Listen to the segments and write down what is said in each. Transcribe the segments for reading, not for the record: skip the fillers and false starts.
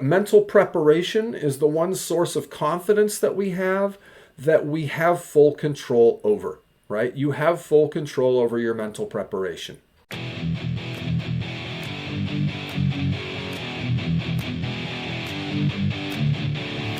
Mental preparation is the one source of confidence that we have full control over, right? You have full control over your mental preparation.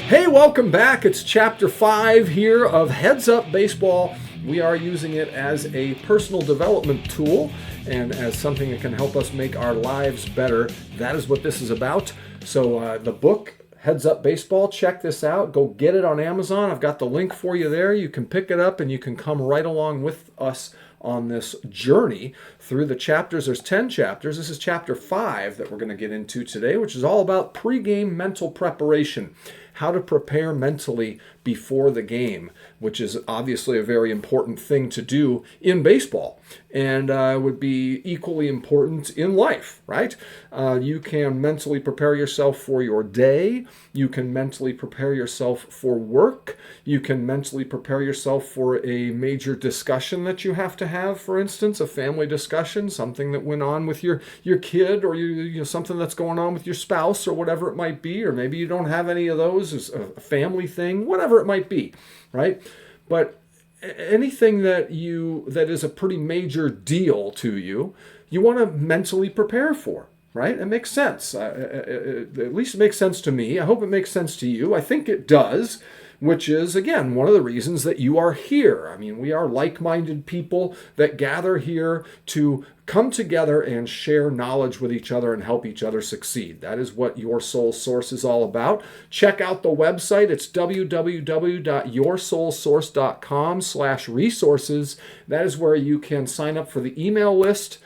Hey, welcome back. It's chapter 5 here of Heads Up Baseball. We are using it as a personal development tool and as something that can help us make our lives better. That is what this is about. So the book, Heads Up Baseball, check this out. Go get it on Amazon. I've got the link for you there. You can pick it up and you can come right along with us on this journey through the chapters. There's 10 chapters. This is chapter 5 that we're going to get into today, which is all about pregame mental preparation. How to prepare mentally before the game, which is obviously a very important thing to do in baseball and would be equally important in life, right? You can mentally prepare yourself for your day. You can mentally prepare yourself for work. You can mentally prepare yourself for a major discussion that you have to have, for instance, a family discussion, something that went on with your kid, or something that's going on with your spouse or whatever it might be, or maybe you don't have any of those, it's a family thing, whatever it might be, right? But anything that is a pretty major deal to you, you want to mentally prepare for, right? It makes sense. At least it makes sense to me. I hope it makes sense to you. I think it does, which is, again, one of the reasons that you are here. I mean, we are like-minded people that gather here to come together and share knowledge with each other and help each other succeed. That is what Your Soul Source is all about. Check out the website. It's www.yoursoulsource.com/resources. That is where you can sign up for the email list,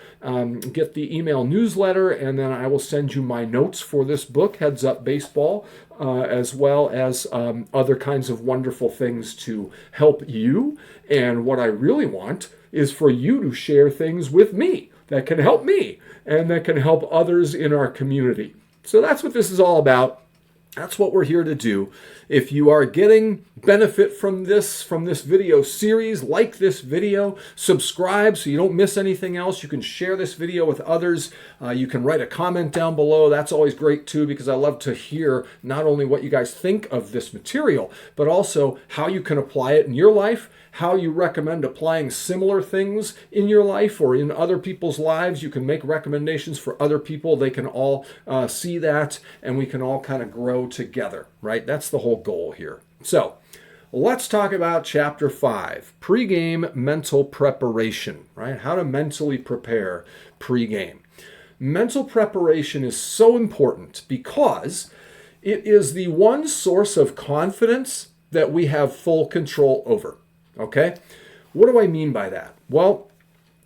get the email newsletter, and then I will send you my notes for this book, Heads Up Baseball, as well as other kinds of wonderful things to help you. And what I really want is for you to share things with me that can help me and that can help others in our community. So that's what this is all about. That's what we're here to do. If you are getting benefit from this video series, like this video, subscribe so you don't miss anything else. You can share this video with others. You can write a comment down below. That's always great too, because I love to hear not only what you guys think of this material, but also how you can apply it in your life, how you recommend applying similar things in your life or in other people's lives. You can make recommendations for other people. They can all see that, and we can all kind of grow together, right? That's the whole goal here. So let's talk about chapter 5, pregame mental preparation, right? How to mentally prepare pregame. Mental preparation is so important because it is the one source of confidence that we have full control over. Okay? What do I mean by that? Well,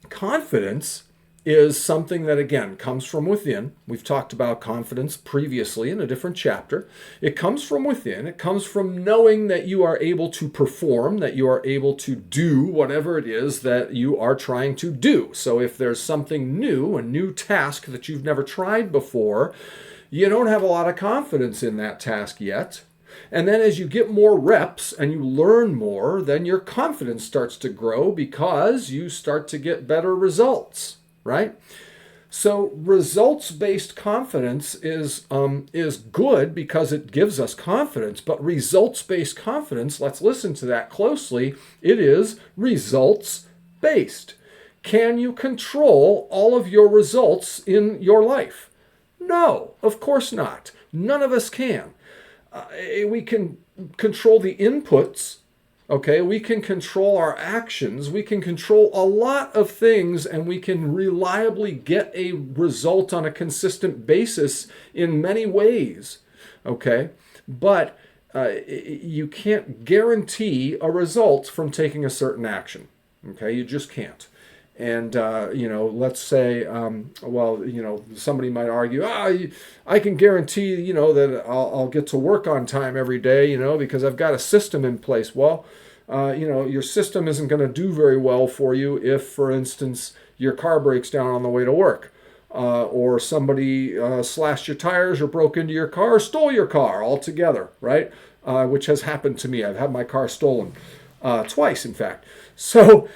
confidence is something that, again, comes from within. We've talked about confidence previously in a different chapter. It comes from within. It comes from knowing that you are able to perform, that you are able to do whatever it is that you are trying to do. So if there's something new, a new task that you've never tried before, you don't have a lot of confidence in that task yet. And then as you get more reps and you learn more, then your confidence starts to grow because you start to get better results, right? So results-based confidence is good because it gives us confidence, but results-based confidence, let's listen to that closely, it is results-based. Can you control all of your results in your life? No, of course not. None of us can. We can control the inputs, okay? We can control our actions. We can control a lot of things, and we can reliably get a result on a consistent basis in many ways, okay? But you can't guarantee a result from taking a certain action, okay? You just can't. And, let's say, somebody might argue, I can guarantee, that I'll get to work on time every day, because I've got a system in place. Well, your system isn't going to do very well for you if, for instance, your car breaks down on the way to work. Or somebody slashed your tires or broke into your car or stole your car altogether, right? Which has happened to me. I've had my car stolen twice, in fact. So,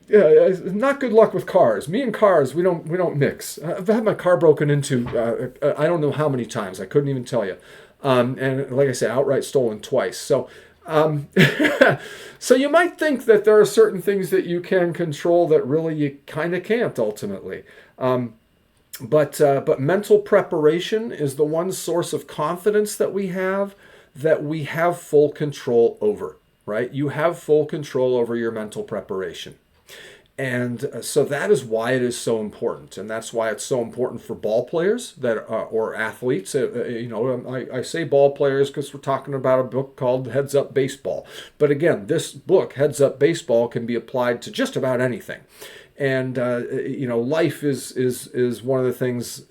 Yeah, not good luck with cars. Me and cars, we don't mix. I've had my car broken into. I don't know how many times. I couldn't even tell you. And like I say, outright stolen twice. So, um, so you might think that there are certain things that you can control that really you kind of can't ultimately. But mental preparation is the one source of confidence that we have full control over. Right? You have full control over your mental preparation. And so that is why it is so important, and that's why it's so important for ball players that or athletes. I say ball players because we're talking about a book called Heads Up Baseball. But again, this book, Heads Up Baseball, can be applied to just about anything. And life is one of the things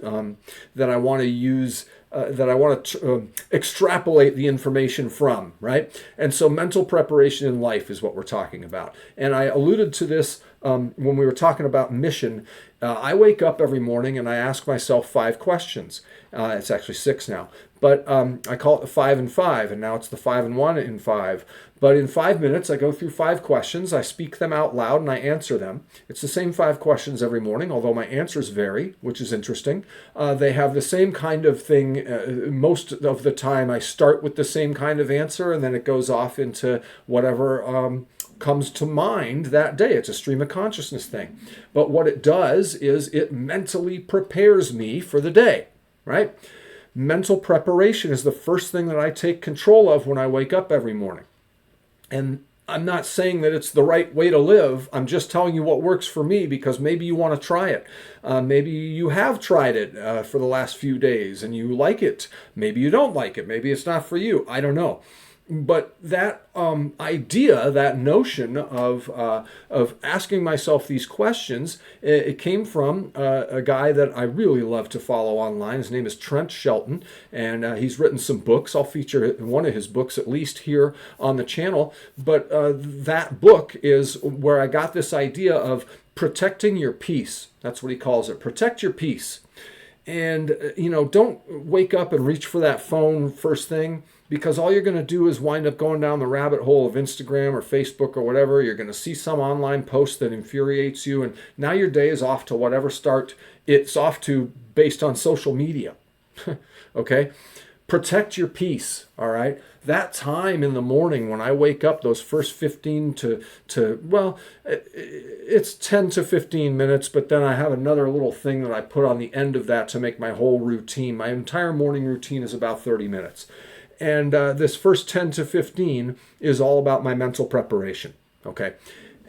that I want to use. That I want to extrapolate the information from, right? And so mental preparation in life is what we're talking about. And I alluded to this when we were talking about mission. I wake up every morning and I ask myself 5 questions. It's actually 6 now. But I call it the 5 and 5, and now it's the 5 and 1 in 5. But in 5 minutes, I go through 5 questions. I speak them out loud and I answer them. It's the same 5 questions every morning, although my answers vary, which is interesting. They have the same kind of thing. Most of the time, I start with the same kind of answer, and then it goes off into whatever comes to mind that day. It's a stream of consciousness thing. But what it does is it mentally prepares me for the day, right? Mental preparation is the first thing that I take control of when I wake up every morning. And I'm not saying that it's the right way to live. I'm just telling you what works for me, because maybe you want to try it. Maybe you have tried it for the last few days and you like it. Maybe you don't like it. Maybe it's not for you. I don't know. But that idea, that notion of asking myself these questions, it came from a guy that I really love to follow online. His name is Trent Shelton, and he's written some books. I'll feature one of his books at least here on the channel. But that book is where I got this idea of protecting your peace. That's what he calls it. Protect your peace. And, don't wake up and reach for that phone first thing, because all you're going to do is wind up going down the rabbit hole of Instagram or Facebook or whatever. You're going to see some online post that infuriates you, and now your day is off to whatever start it's off to based on social media. Okay? Protect your peace, all right? That time in the morning when I wake up, those first 15 it's 10 to 15 minutes, but then I have another little thing that I put on the end of that to make my whole routine. My entire morning routine is about 30 minutes. And this first 10 to 15 is all about my mental preparation, okay?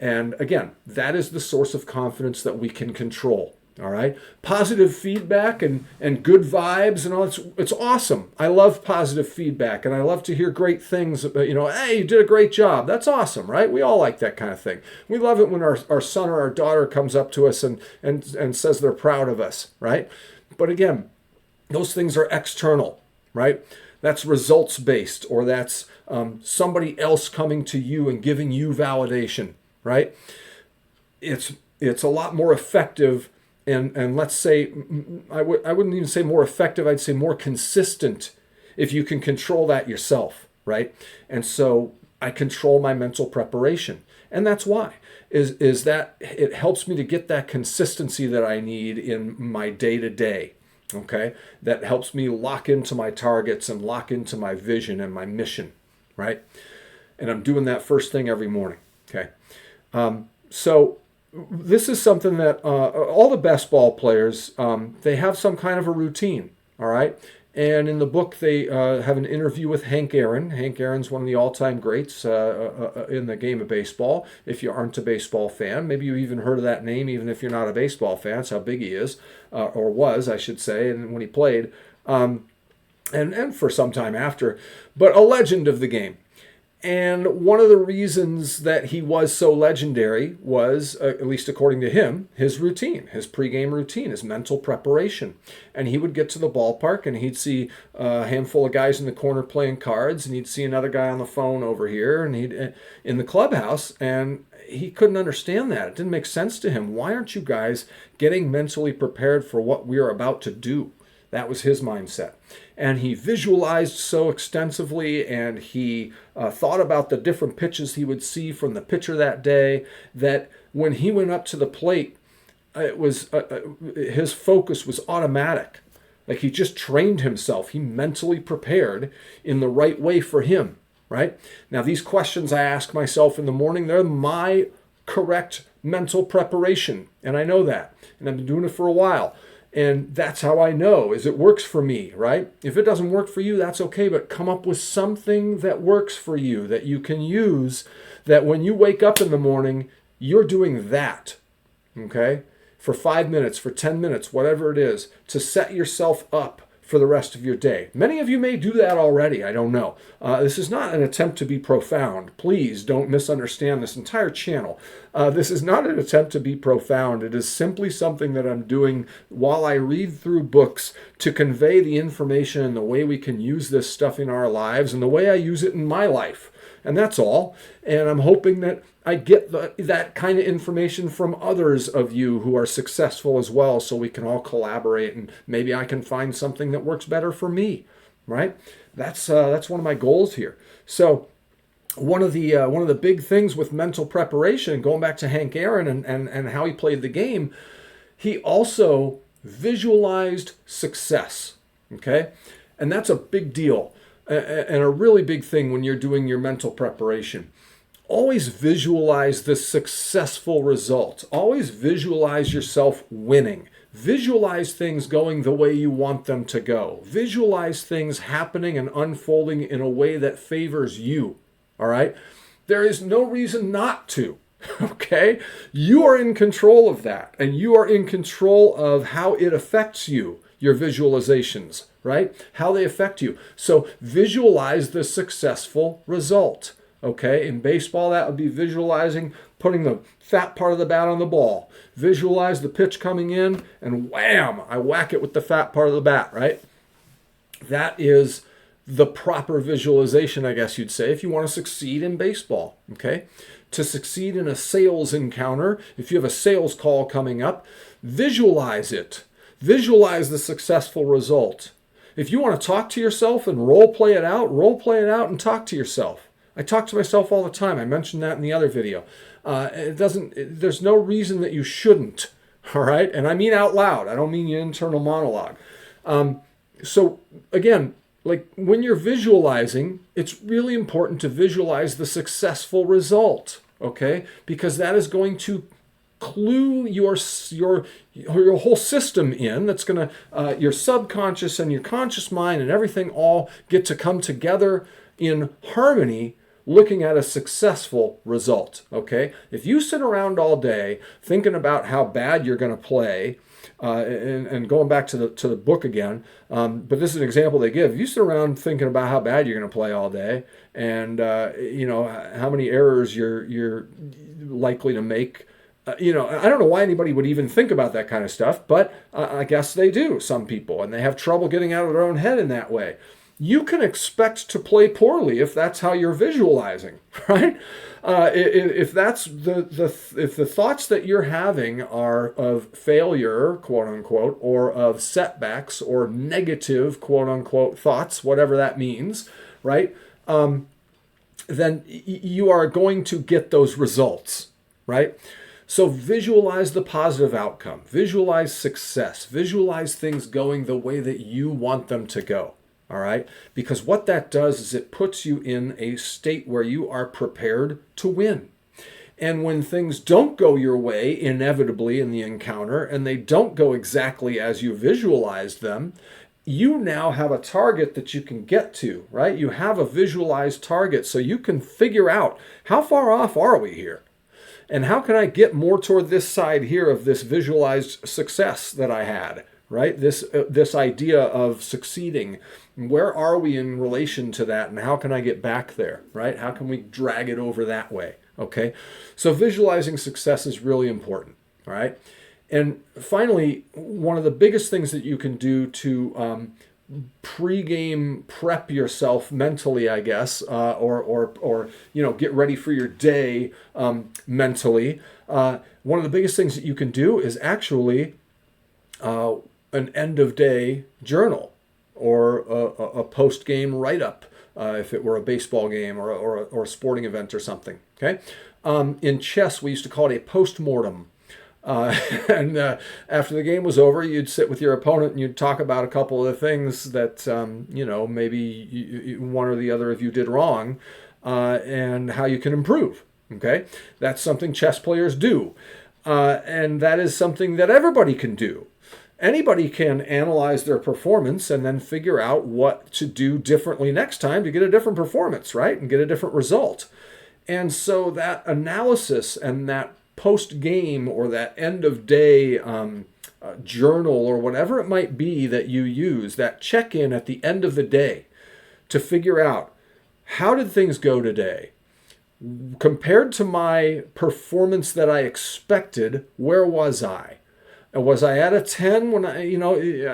And again, that is the source of confidence that we can control. All right. Positive feedback and good vibes and all. It's awesome. I love positive feedback, and I love to hear great things. Hey, you did a great job. That's awesome, right? We all like that kind of thing. We love it when our son or our daughter comes up to us and says they're proud of us, right? But again, those things are external, right? That's results based, or that's somebody else coming to you and giving you validation, right? It's a lot more effective. And let's say, I wouldn't even say more effective, I'd say more consistent if you can control that yourself, right? And so I control my mental preparation. And that's why, is that it helps me to get that consistency that I need in my day-to-day, okay? That helps me lock into my targets and lock into my vision and my mission, right? And I'm doing that first thing every morning, okay? So this is something that all the best ball players, they have some kind of a routine, all right? And in the book, they have an interview with Hank Aaron. Hank Aaron's one of the all-time greats in the game of baseball. If you aren't a baseball fan, maybe you even heard of that name, even if you're not a baseball fan. That's how big he is, or was, I should say, and when he played, and for some time after. But a legend of the game. And one of the reasons that he was so legendary was, at least according to him, his routine, his pregame routine, his mental preparation. And he would get to the ballpark and he'd see a handful of guys in the corner playing cards, and he'd see another guy on the phone over here, and he'd in the clubhouse, and he couldn't understand that. It didn't make sense to him. Why aren't you guys getting mentally prepared for what we are about to do? That was his mindset. and he visualized so extensively, and he thought about the different pitches he would see from the pitcher that day, that when he went up to the plate, it was his focus was automatic. Like he just trained himself. He mentally prepared in the right way for him, right? Now, these questions I ask myself in the morning, they're my correct mental preparation. And I know that. And I've been doing it for a while. And that's how I know, is it works for me, right? If it doesn't work for you, that's okay. But come up with something that works for you, that you can use, that when you wake up in the morning, you're doing that, okay? For 5 minutes, for 10 minutes, whatever it is, to set yourself up for the rest of your day. Many of you may do that already. I don't know. This is not an attempt to be profound. Please don't misunderstand this entire channel. This is not an attempt to be profound. It is simply something that I'm doing while I read through books to convey the information and the way we can use this stuff in our lives and the way I use it in my life. And that's all. And I'm hoping that I get that kind of information from others of you who are successful as well, so we can all collaborate, and maybe I can find something that works better for me, right? That's one of my goals here. So one of the big things with mental preparation, going back to Hank Aaron and how he played the game, he also visualized success, okay? And that's a big deal and a really big thing when you're doing your mental preparation. Always visualize the successful result. Always visualize yourself winning. Visualize things going the way you want them to go. Visualize things happening and unfolding in a way that favors you. All right? There is no reason not to. Okay? You are in control of that, and you are in control of how it affects you, your visualizations, right? How they affect you. So visualize the successful result. Okay, in baseball, that would be visualizing putting the fat part of the bat on the ball. Visualize the pitch coming in, and wham, I whack it with the fat part of the bat, right? That is the proper visualization, I guess you'd say, if you want to succeed in baseball, okay? To succeed in a sales encounter, if you have a sales call coming up, visualize it. Visualize the successful result. If you want to talk to yourself and role play it out and talk to yourself. I talk to myself all the time. I mentioned that in the other video. There's no reason that you shouldn't, all right? And I mean out loud. I don't mean your internal monologue. So again, like when you're visualizing, it's really important to visualize the successful result, okay? Because that is going to clue your whole system in. That's going to, your subconscious and your conscious mind and everything all get to come together in harmony, looking at a successful result, okay? If you sit around all day thinking about how bad you're going to play, and going back to the book again, but this is an example they give. If you sit around thinking about how bad you're going to play all day, and how many errors you're likely to make, I don't know why anybody would even think about that kind of stuff, but I guess they do, some people, and they have trouble getting out of their own head in that way. You can expect to play poorly if that's how you're visualizing, right? If that's if the thoughts that you're having are of failure, quote unquote, or of setbacks or negative, quote unquote, thoughts, whatever that means, right? Then you are going to get those results, right? So visualize the positive outcome, visualize success, visualize things going the way that you want them to go. All right? Because what that does is it puts you in a state where you are prepared to win. And when things don't go your way inevitably in the encounter, and they don't go exactly as you visualized them, you now have a target that you can get to, right? You have a visualized target, so you can figure out how far off are we here? And how can I get more toward this side here of this visualized success that I had? Right? This idea of succeeding, where are we in relation to that, and how can I get back there, right? How can we drag it over that way, okay? So visualizing success is really important, all right? And finally, one of the biggest things that you can do to pre-game prep yourself mentally, I guess, or get ready for your day mentally, one of the biggest things that you can do is actually an end of day journal, or a post-game write-up if it were a baseball game or a sporting event or something. Okay, in chess we used to call it a post-mortem. And after the game was over, you'd sit with your opponent and you'd talk about a couple of the things that maybe one or the other of you did wrong, and how you can improve. Okay, that's something chess players do, and that is something that everybody can do. Anybody can analyze their performance and then figure out what to do differently next time to get a different performance, right? And get a different result. And so that analysis and that post-game or that end-of-day journal or whatever it might be that you use, that check-in at the end of the day to figure out, how did things go today? Compared to my performance that I expected, where was I? Was I at a 10 when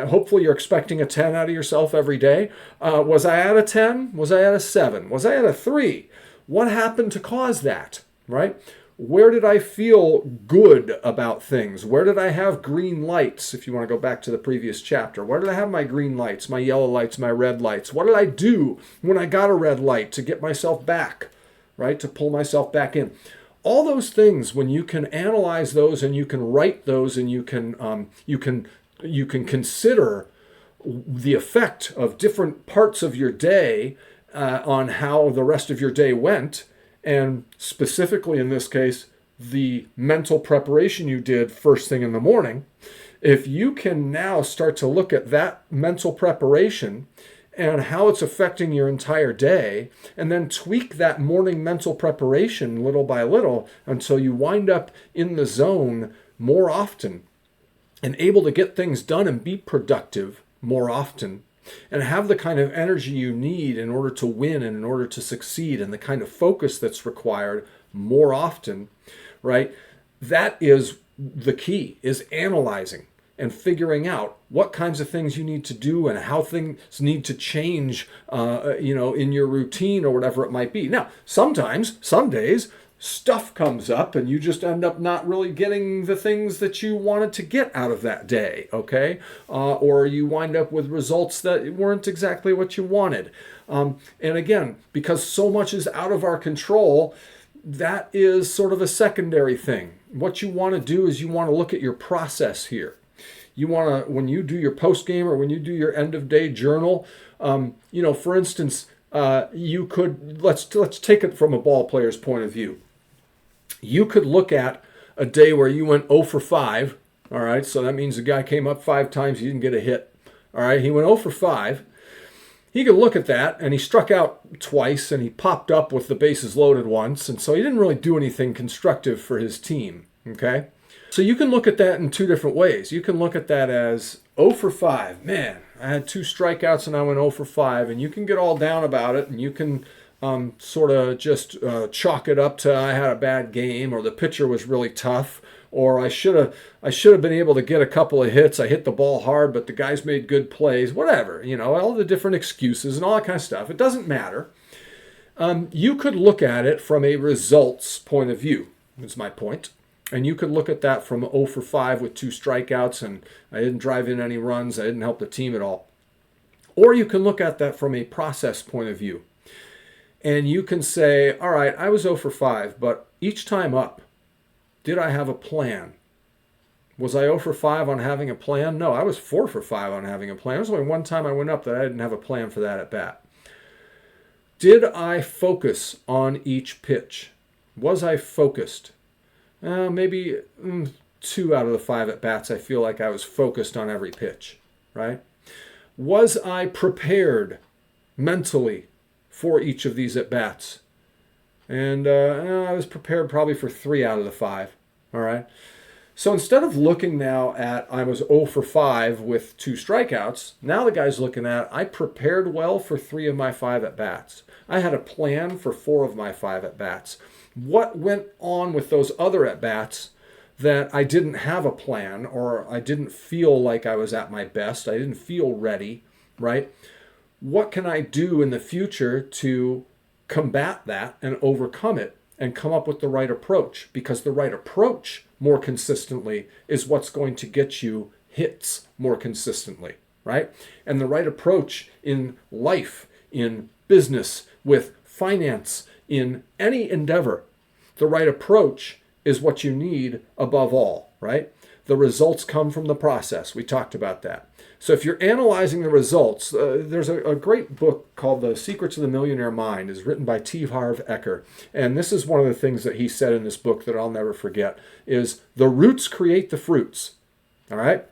hopefully you're expecting a 10 out of yourself every day. Was I at a 10? Was I at a 7? Was I at a 3? What happened to cause that, right? Where did I feel good about things? Where did I have green lights? If you want to go back to the previous chapter, where did I have my green lights, my yellow lights, my red lights? What did I do when I got a red light to get myself back, right? To pull myself back in. All those things, when you can analyze those and you can write those and you can consider the effect of different parts of your day on how the rest of your day went, and specifically in this case, the mental preparation you did first thing in the morning, if you can now start to look at that mental preparation and how it's affecting your entire day, and then tweak that morning mental preparation little by little until you wind up in the zone more often and able to get things done and be productive more often, and have the kind of energy you need in order to win and in order to succeed, and the kind of focus that's required more often, right? That is the key, is analyzing and figuring out what kinds of things you need to do and how things need to change, in your routine or whatever it might be. Now, sometimes, some days, stuff comes up and you just end up not really getting the things that you wanted to get out of that day, okay? Or you wind up with results that weren't exactly what you wanted. And again, because so much is out of our control, that is sort of a secondary thing. What you want to do is you want to look at your process here. You want to, when you do your post game or when you do your end of day journal, for instance, you could, let's take it from a ball player's point of view. You could look at a day where you went 0 for 5. All right, so that means the guy came up 5 times, he didn't get a hit. All right, he went 0 for 5. He could look at that, and he struck out twice, and he popped up with the bases loaded once, and so he didn't really do anything constructive for his team. Okay. So you can look at that in two different ways. You can look at that as 0 for 5. Man, I had 2 strikeouts and I went 0 for 5. And you can get all down about it, and you can sort of just chalk it up to I had a bad game, or the pitcher was really tough, or I should have been able to get a couple of hits. I hit the ball hard, but the guys made good plays. Whatever, all the different excuses and all that kind of stuff. It doesn't matter. You could look at it from a results point of view, is my point. And you could look at that from 0 for 5 with 2 strikeouts, and I didn't drive in any runs. I didn't help the team at all. Or you can look at that from a process point of view. And you can say, all right, I was 0 for 5, but each time up, did I have a plan? Was I 0 for 5 on having a plan? No, I was 4 for 5 on having a plan. There was only one time I went up that I didn't have a plan for that at bat. Did I focus on each pitch? Was I focused? Maybe 2 out of the 5 at bats, I feel like I was focused on every pitch, right? Was I prepared mentally for each of these at bats? And I was prepared probably for 3 out of the 5, all right? So instead of looking now at I was 0 for 5 with 2 strikeouts, now the guy's looking at I prepared well for 3 of my 5 at bats. I had a plan for 4 of my 5 at bats. What went on with those other at-bats that I didn't have a plan, or I didn't feel like I was at my best, I didn't feel ready, right? What can I do in the future to combat that and overcome it and come up with the right approach? Because the right approach more consistently is what's going to get you hits more consistently, right? And the right approach in life, in business, with finance, in any endeavor, the right approach is what you need above all, right? The results come from the process. We talked about that. So if you're analyzing the results, there's a great book called The Secrets of the Millionaire Mind. It's written by T. Harv Eker. And this is one of the things that he said in this book that I'll never forget, is the roots create the fruits. All right?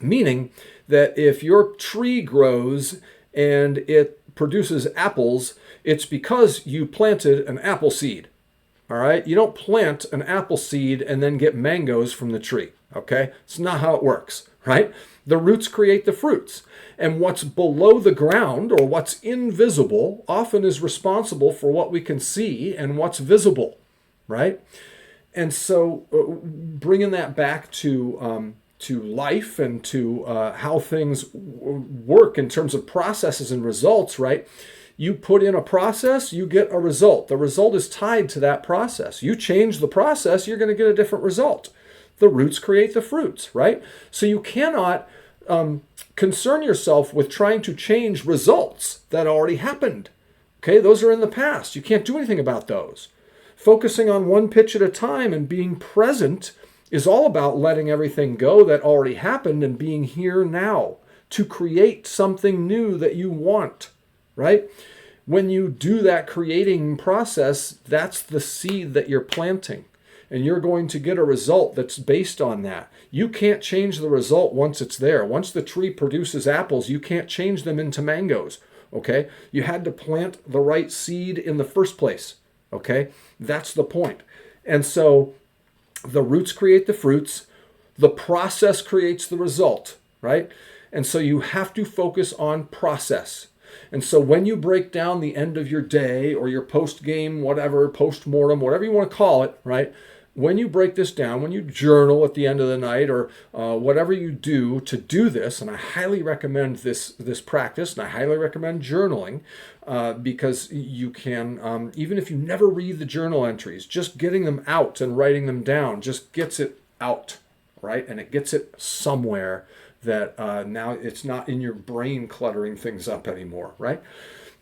Meaning that if your tree grows and it produces apples, it's because you planted an apple seed. All right? You don't plant an apple seed and then get mangoes from the tree. Okay? It's not how it works, right? The roots create the fruits. And what's below the ground, or what's invisible, often is responsible for what we can see and what's visible, right? And so bringing that back to life and to how things work in terms of processes and results, right? You put in a process, you get a result. The result is tied to that process. You change the process, you're going to get a different result. The roots create the fruits, right? So you cannot concern yourself with trying to change results that already happened. Okay, those are in the past. You can't do anything about those. Focusing on one pitch at a time and being present is all about letting everything go that already happened and being here now to create something new that you want, right? When you do that creating process, that's the seed that you're planting. And you're going to get a result that's based on that. You can't change the result once it's there. Once the tree produces apples, you can't change them into mangoes, okay? You had to plant the right seed in the first place, okay? That's the point. And so the roots create the fruits. The process creates the result, right? And so you have to focus on process. And so when you break down the end of your day or your post-game, whatever, post-mortem, whatever you want to call it, right? When you break this down, when you journal at the end of the night or whatever you do to do this, and I highly recommend this practice, and I highly recommend journaling because you can, even if you never read the journal entries, just getting them out and writing them down just gets it out, right? And it gets it somewhere that now it's not in your brain cluttering things up anymore, right?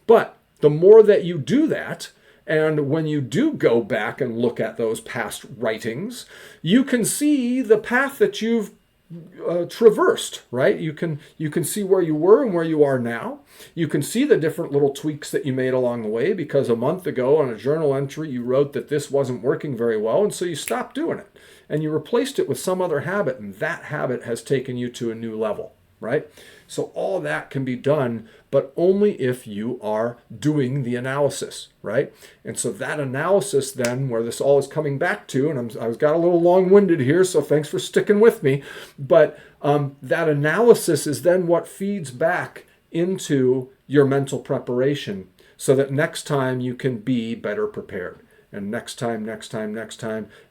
But the more that you do that, and when you do go back and look at those past writings, you can see the path that you've traversed, right? You can see where you were and where you are now. You can see the different little tweaks that you made along the way because a month ago on a journal entry you wrote that this wasn't working very well, and so you stopped doing it and you replaced it with some other habit, and that habit has taken you to a new level, right? So all of that can be done, but only if you are doing the analysis, right? And so that analysis then, where this all is coming back to, and I got a little long-winded here, so thanks for sticking with me, but that analysis is then what feeds back into your mental preparation so that next time you can be better prepared. And next time,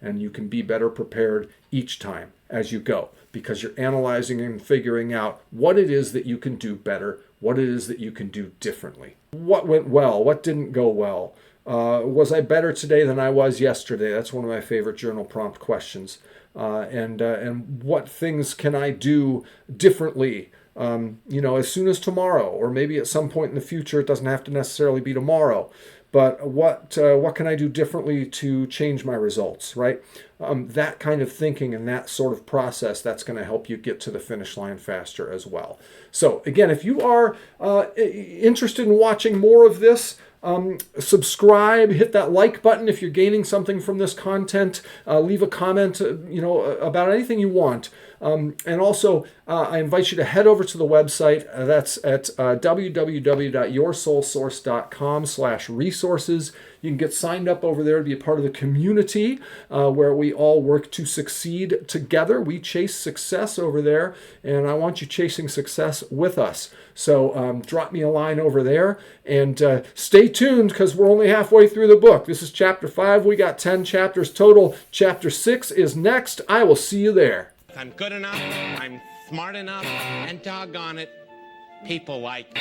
and you can be better prepared each time as you go, because you're analyzing and figuring out what it is that you can do better, what it is that you can do differently. What went well? What didn't go well? Was I better today than I was yesterday? That's one of my favorite journal prompt questions. And what things can I do differently? As soon as tomorrow, or maybe at some point in the future. It doesn't have to necessarily be tomorrow. But what can I do differently to change my results, right? That kind of thinking and that sort of process, that's going to help you get to the finish line faster as well. So again, if you are interested in watching more of this, subscribe, hit that like button if you're gaining something from this content. Leave a comment, about anything you want. And also, I invite you to head over to the website. That's at www.yoursoulsource.com/resources. You can get signed up over there to be a part of the community where we all work to succeed together. We chase success over there, and I want you chasing success with us. So drop me a line over there, and stay tuned because we're only halfway through the book. This is chapter 5. We got 10 chapters total. Chapter 6 is next. I will see you there. I'm good enough, I'm smart enough, and doggone it, people like me.